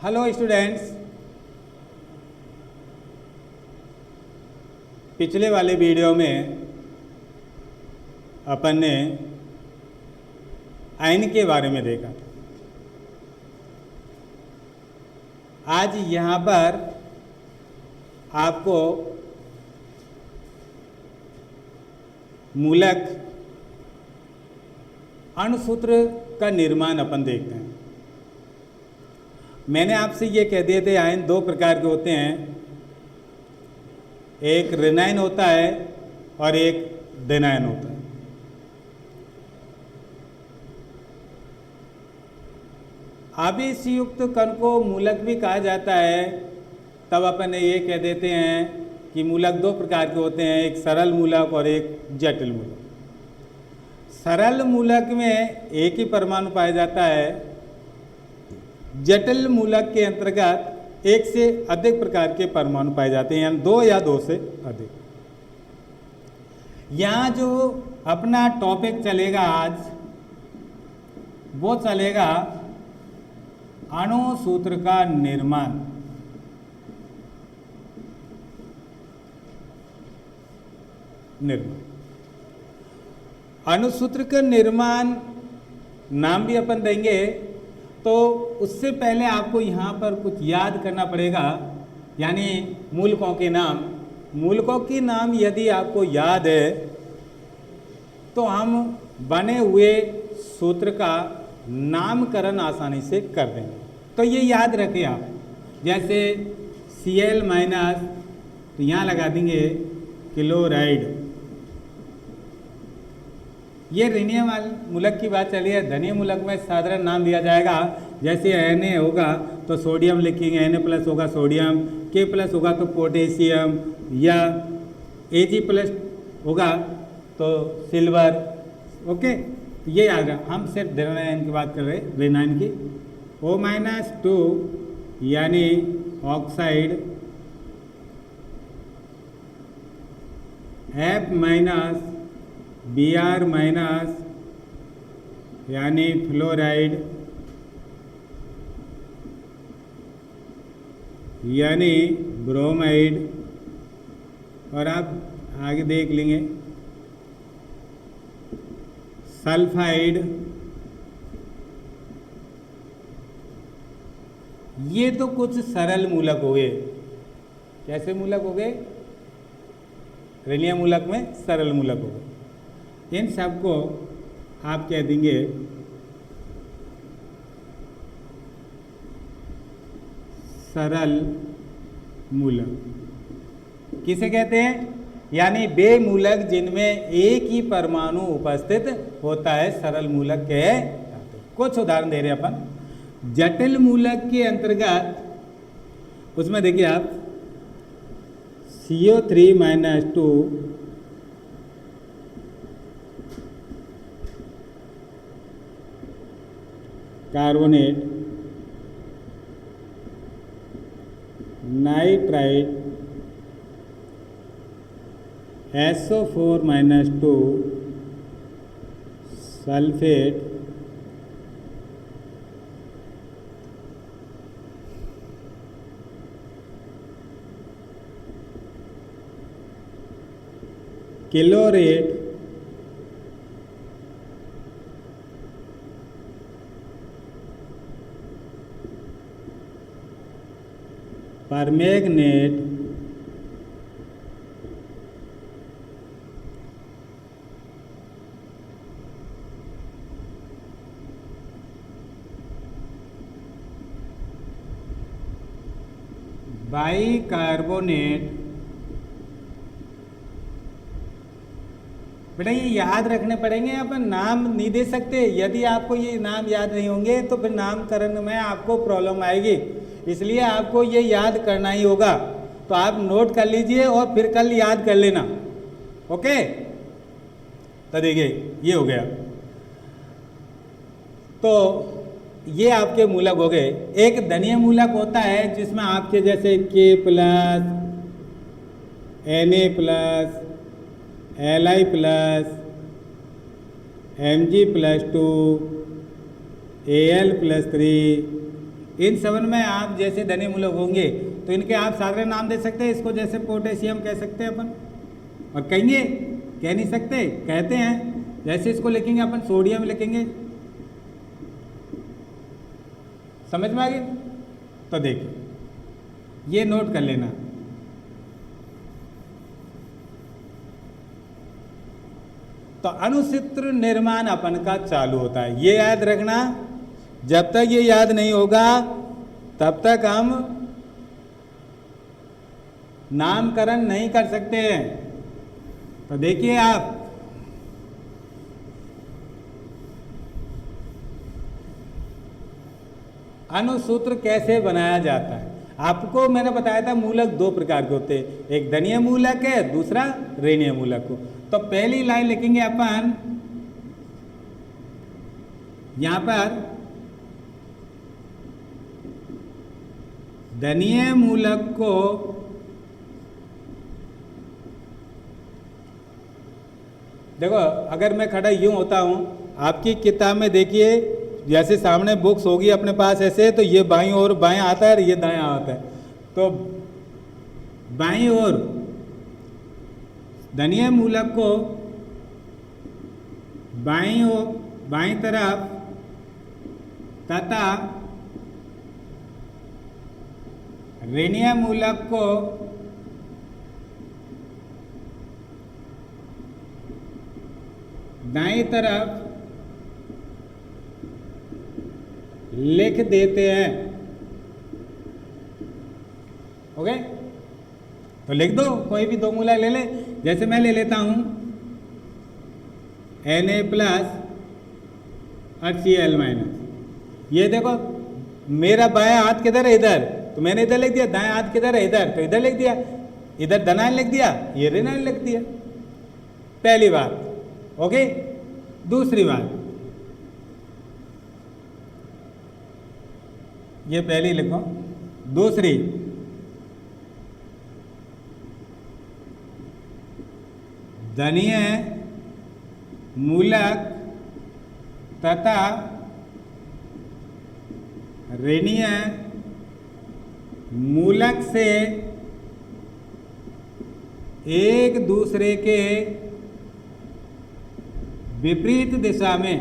Hello students, पिछले वाले video में अपन ने आयन के बारे में देखा। आज यहाँ पर आपको मूलक अणुसूत्र का निर्माण अपन देखते हैं। मैंने आपसे ये कह दिए थे आयन दो प्रकार के होते हैं, एक ऋणायन होता है और एक धनायन होता है। आवेश युक्त कण को मूलक भी कहा जाता है। तब अपन ये कह देते हैं कि मूलक दो प्रकार के होते हैं, एक सरल मूलक और एक जटिल मूलक। सरल मूलक में एक ही परमाणु पाया जाता है। जटिल मूलक के अंतर्गत एक से अधिक प्रकार के परमाणु पाए जाते हैं, यानी दो या दो से अधिक। यहाँ जो अपना टॉपिक चलेगा आज, वो चलेगा अणुसूत्र का निर्माण। अणुसूत्र का निर्माण नाम भी अपन देंगे, तो उससे पहले आपको यहाँ पर कुछ याद करना पड़ेगा, यानी मूलकों के नाम। मूलकों के नाम यदि आपको याद है तो हम बने हुए सूत्र का नामकरण आसानी से कर देंगे। तो ये याद रखें आप, जैसे Cl माइनस, तो यहाँ लगा देंगे क्लोराइड। ये ऋणीय मूलक की बात चली है। धनीय मूलक में साधारण नाम दिया जाएगा, जैसे Na होगा तो सोडियम लिखेंगे, Na प्लस होगा सोडियम, K प्लस होगा तो पोटेशियम, या Ag प्लस होगा तो सिल्वर। ओके, ये याद रहा। हम सिर्फ ऋणायन की बात कर रहे हैं, ऋणायन की। O-2 यानी oxide, F minus Br minus यानी फ्लोराइड, यानी ब्रोमाइड। और आप आगे देख लेंगे सल्फाइड। ये तो कुछ सरल मूलक हो गए। कैसे मूलक हो गए? ऋणीय मूलक में सरल मूलक हो गए। इन सब को आप कह देंगे सरल मूलक। किसे कहते हैं? यानी वे मूलक जिनमें एक ही परमाणु उपस्थित होता है, सरल मूलक कहे जाते हैं। कुछ उदाहरण दे रहे हैं अपन। जटिल मूलक के अंतर्गत उसमें देखिए आप CO3 minus 2 carbonate, nitrite, SO4 minus 2 sulphate, chlorate, permanganate, bicarbonate. बेटा ये याद रखने पड़ेंगे, अपन नाम नहीं दे सकते। यदि आपको ये नाम याद नहीं होंगे तो फिर नामकरण में आपको प्रॉब्लम आएगी, इसलिए आपको ये याद करना ही होगा। तो आप नोट कर लीजिए और फिर कल याद कर लेना। ओके, तो देखिए ये हो गया। तो ये आपके मूलक हो गए। एक धनीय मूलक होता है जिसमें आपके जैसे K plus, Na plus, Li plus, Mg plus 2, Al plus 3, इन सब में आप जैसे धनी मूलक होंगे तो इनके आप साधारण नाम दे सकते हैं। इसको जैसे पोटेशियम कह सकते हैं अपन, और कहेंगे, कह नहीं सकते, कहते हैं। जैसे इसको लिखेंगे अपन सोडियम लिखेंगे, समझ में आ गई? तो देखिए ये नोट कर लेना। तो अणुसूत्र निर्माण अपन का चालू होता है, ये याद रखना। जब तक ये याद नहीं होगा तब तक हम नामकरण नहीं कर सकते हैं। तो देखिए आप, अणुसूत्र कैसे बनाया जाता है। आपको मैंने बताया था मूलक दो प्रकार के होते हैं, एक धनीय मूलक है, दूसरा ऋणीय मूलक हो। तो पहली लाइन लिखेंगे अपन यहां पर, धनीय मूलक को देखो, अगर मैं खड़ा यूं होता हूं, आपकी किताब में देखिए जैसे सामने बुक्स होगी अपने पास ऐसे, तो ये बाईं ओर बाएं आता है और ये दाएं आता है। तो बाईं ओर धनीय मूलक को बाईं तरफ तथा ऋणीय मूलक को दाईं तरफ लिख देते हैं। ओके, तो लिख दो, कोई भी दो मूलक ले ले। जैसे मैं ले लेता हूं Na+ और Cl-। ये देखो मेरा बायां हाथ किधर है, इधर, तो मैंने इधर लिख दिया। दाएं हाथ किधर है, इधर, तो इधर लिख दिया। इधर धनायन लिख दिया, ये ऋणायन लिख दिया। पहली बात, ओके। दूसरी बात, ये पहली लिखो। दूसरी, धनीय मूलक तथा ऋणीय मूलक से एक दूसरे के विपरीत दिशा में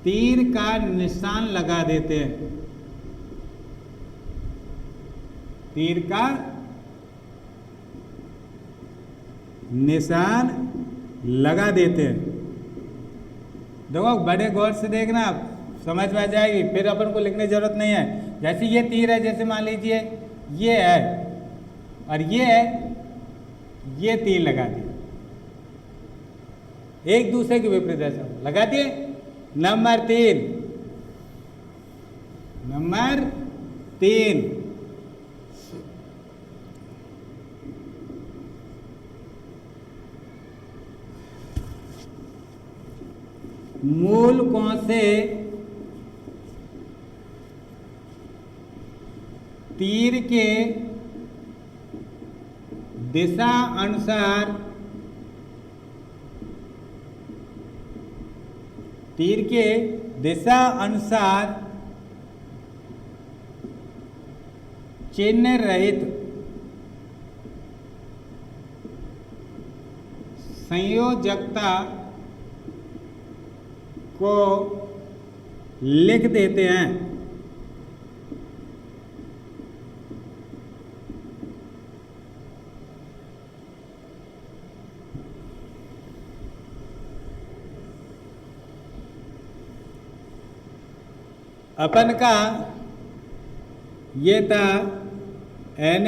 तीर का निशान लगा देते हैं। तीर का निशान लगा देते हैं। देखो बड़े गौर से देखना, आप समझ में आ जाएगी, फिर अपन को लिखने की जरूरत नहीं है। जैसे ये तीर है, जैसे मान लीजिए ये है और ये है, ये तीर लगा दिए, एक दूसरे के विपरीत दिशा में लगा दिए। नंबर 3, मूलकों से तीर के दिशा अनुसार चिन्ह रहित संयोजकता को लिख देते हैं। अपन का ये था Na+,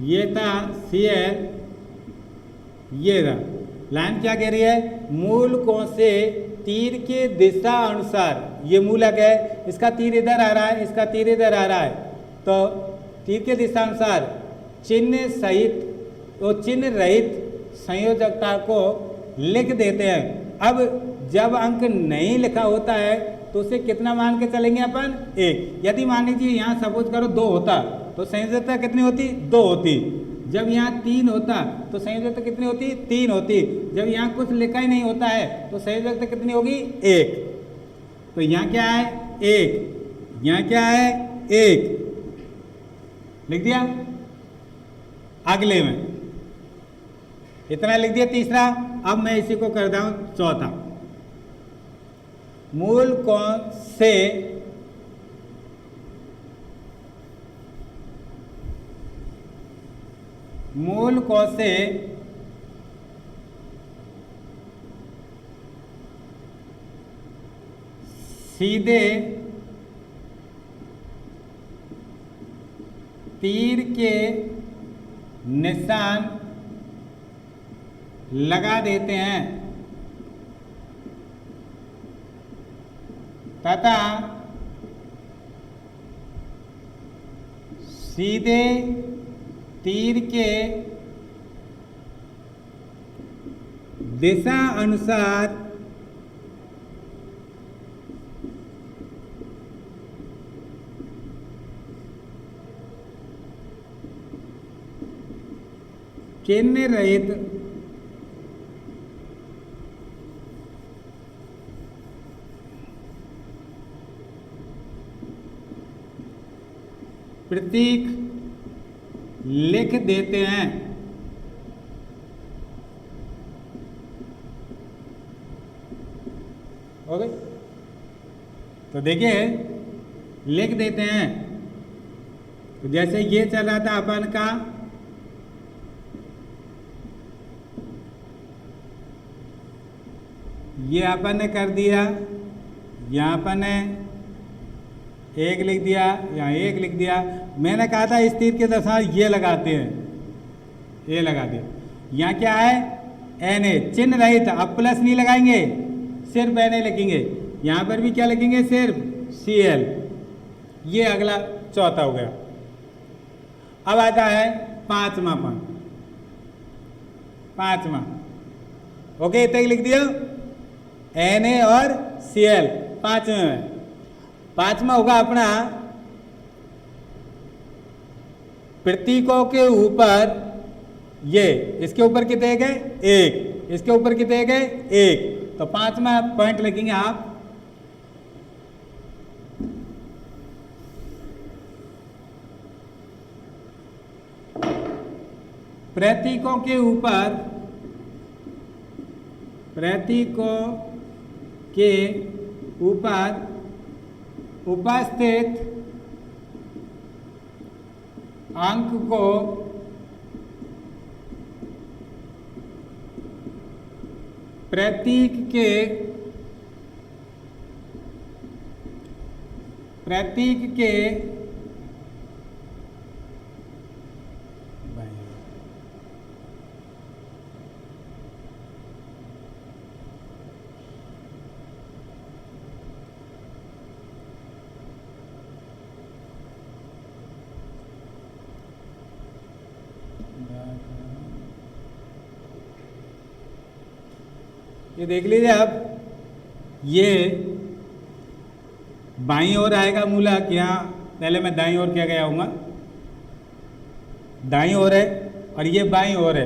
ये था Cl, ये था। लाइन क्या कह रही है? मूलकों से तीर के दिशा अनुसार, ये मूलक है, इसका तीर इधर आ रहा है, इसका तीर इधर आ रहा है, तो तीर के दिशा अनुसार चिन्ह सहित और चिन्ह रहित संयोजकता को लिख देते हैं। अब जब अंक नहीं लिखा होता है तो उसे कितना मान के चलेंगे अपन? 1। यदि मान लीजिए यहाँ सपोज करो 2 होता तो संयोजकता कितनी होती? 2 होती। जब यहाँ 3 होता तो संयोजकता कितनी होती? 3 होती। जब यहाँ कुछ लिखा ही नहीं होता है तो संयोजकता कितनी होगी? 1। तो यहाँ क्या है? 1। यहाँ क्या है? 1 लिख दिया। अगले में इतना लिख दिया तीसरा। अब मैं इसी को कर दूं चौथा। मूल कोण से सीधे तीर के निशान लगा देते हैं तथा सीधे तीर के दिशा अनुसार चिन्ह रहित प्रतीक लिख देते हैं। हो गई? तो देखिए लिख देते हैं। तो जैसे ये चल रहा था अपन का ये अपन ने कर दिया, यहाँ अपन ने 1 लिख दिया, यहाँ 1 लिख दिया। मैंने कहा था इस तीर के दशा ये लगाते हैं, ये लगा दिया। यहाँ क्या है? Na चिन्ह रहित। अब प्लस नहीं लगाएंगे, सिर्फ Na लिखेंगे। यहाँ पर भी क्या लिखेंगे? सिर्फ Cl। ये अगला चौथा हो गया। अब आता है पांचवा। ओके, इतना लिख दिया Na और Cl पांचवें में। पांचवा होगा अपना प्रतीकों के ऊपर ये, इसके ऊपर कितने गए? 1। इसके ऊपर कितने गए? 1। तो पांचवा पॉइंट लिखेंगे आप प्रतीकों के ऊपर उपस्थित अंक को प्रतीक के ये देख लीजिए। अब ये बाईं ओर आएगा मूलक। यहाँ पहले मैं दाईं ओर क्या गया हूँगा, दाईं ओर है और ये बाईं ओर है,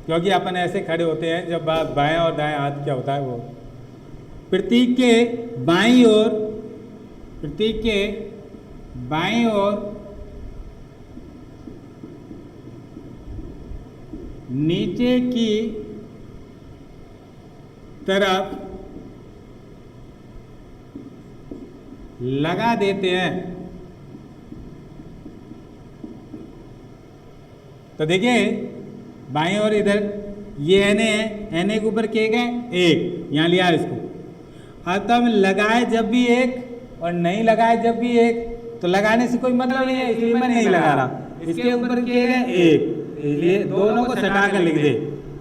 क्योंकि अपन ऐसे खड़े होते हैं जब बाएं और दाएं हाथ क्या होता है वो। प्रतीक के बाईं ओर नीचे की तरफ लगा देते हैं। तो देखिए बाईं ओर इधर ये Na है, Na के ऊपर किए गए 1, यहाँ लिया इसको। अब तब लगाए जब भी 1 और नहीं लगाए जब भी 1, तो लगाने से कोई मतलब नहीं है, इसलिए मैं नहीं लगा रहा। इसके ऊपर किए गए 1, इसलिए दोनों को सटा कर लिख दे।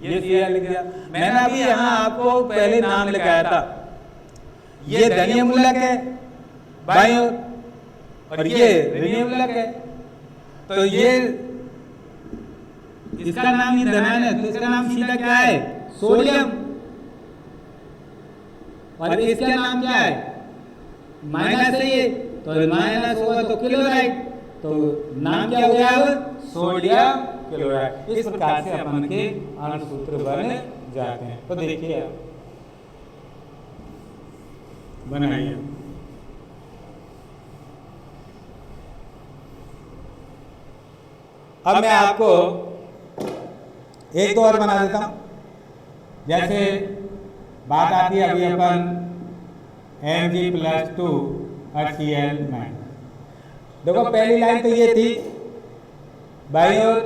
ये Cl लिख दिया। मैंने अभी यहाँ आपको पहले नाम लिखाया था। ये धनीय मूलक है बाईं ओर और ये ऋणीय मूलक है। तो ये इसका नाम ही धनायन है, तो इसका नाम सीधा क्या है? सोडियम। और इसका नाम क्या है? माइनस है ये, तो माइनस होगा तो क्लोराइड। तो नाम क्या हो गया? Sodium chloride. इस प्रकार से अपन के अणुसूत्र बन जाते हैं। तो देखिए आप बनाइए। अब मैं आपको एक दो और बना देता हूं। जैसे बात आती है अभी अपन Mg+2 और Cl-। देखो पहली लाइन तो ये थी, बाईं ओर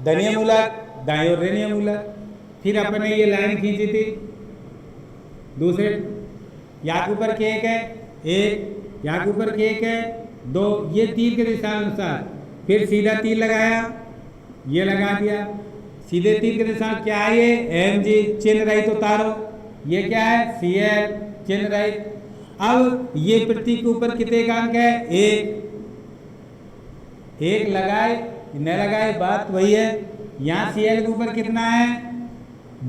धनीय मूलक, दाईं ओर ऋणीय मूलक। फिर अपन ने ये लाइन खींची थी दूसरे, यहाँ के ऊपर के एक है, एक यहाँ के ऊपर के एक है, दो, ये तीर के दिशा अनुसार। फिर सीधा तीर लगाया, ये लगा दिया। सीधे तीर के दिशा क्या है ये Mg चिन्ह रहित उतारो, ये क्या है Cl चिन्ह रहित। अब ये प्रतीक के ऊपर कितने का अंक है, एक लगाए न लगाए बात वही है। यहाँ Cl के ऊपर कितना है,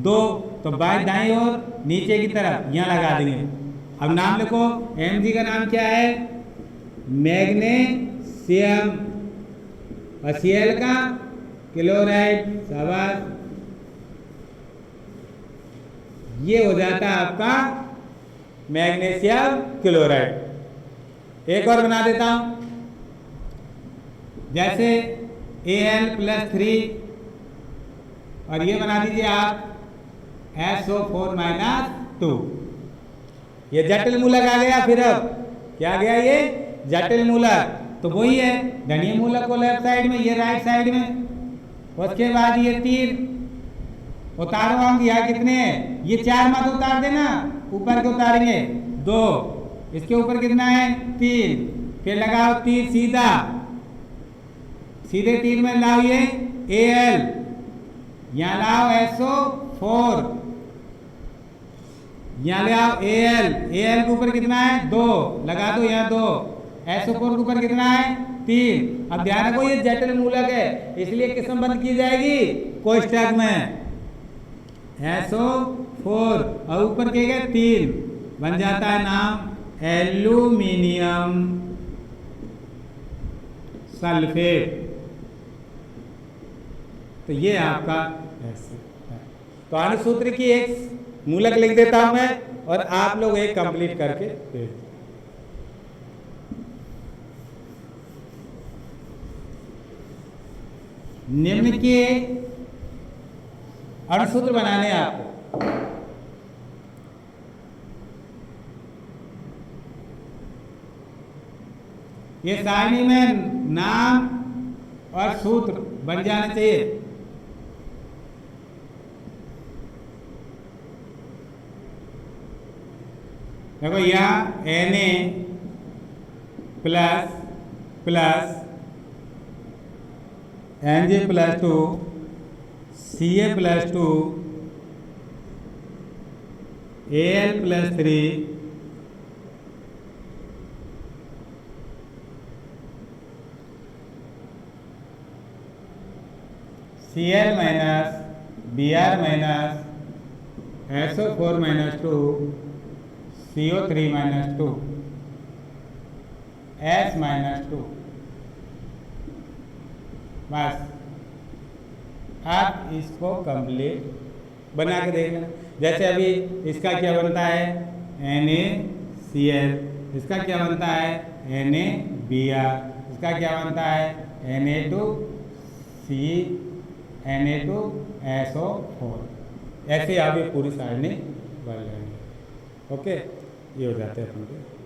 2, तो बाएं दाईं ओर नीचे की तरफ यहाँ लगा देंगे। अब नाम लिखो, Mg का नाम क्या है मैग्नीशियम और Cl का क्लोराइड। शाबाश, ये हो जाता है आपका मैग्नीशियम क्लोराइड। एक और बना देता हूं, जैसे Al+3 और ये बना दीजिए आप SO4-2। ये जटिल मूलक आ गया। फिर अब क्या आ गया, ये जटिल मूलक तो वही है धनीय मूलक को लेफ्ट साइड में, ये राइट साइड में। उसके बाद ये तीर उतारो अंक, यहाँ कितने हैं, ये 4 मत उतार देना, ऊपर के उतारेंगे 2, इसके ऊपर कितना है 3। फिर लगाओ तीर सीधा, सीधे तीर में लाओ ये Al, यहाँ लाओ SO4, यहाँ ले आओ Al, Al के ऊपर कितना है 2, लगा दो यहाँ 2, SO4 के ऊपर कितना है 3। अब ध्यान रखो ये जटिल मूलक है, इसलिए किस्म बंद की जाएगी कोष्ठक में SO4 और ऊपर क्या है 3, बन जाता है नाम एल्यूमिनियम सल्फेट। तो ये आपका ऐसे है। तो अणुसूत्र की एक मूलक लिख देता हूं मैं और आप लोग एक कंप्लीट करके दे। निम्न के अणुसूत्र बनाने आपको ये सारणी में नाम और सूत्र बन जाने चाहिए। देखो यहाँ Na++ Mg+2 Ca+2 Al+3 Cl- Br- SO4-2 CO3-2 S-2। बस आप इसको कंप्लीट बना के देखना। जैसे अभी इसका क्या बनता है NaCl, इसका क्या बनता है NaBr, इसका क्या बनता है Na2C Na2SO4। ऐसे आप ये पूरी सारणी बन लेंगे। ओके, ये हो जाते हैं अपन के।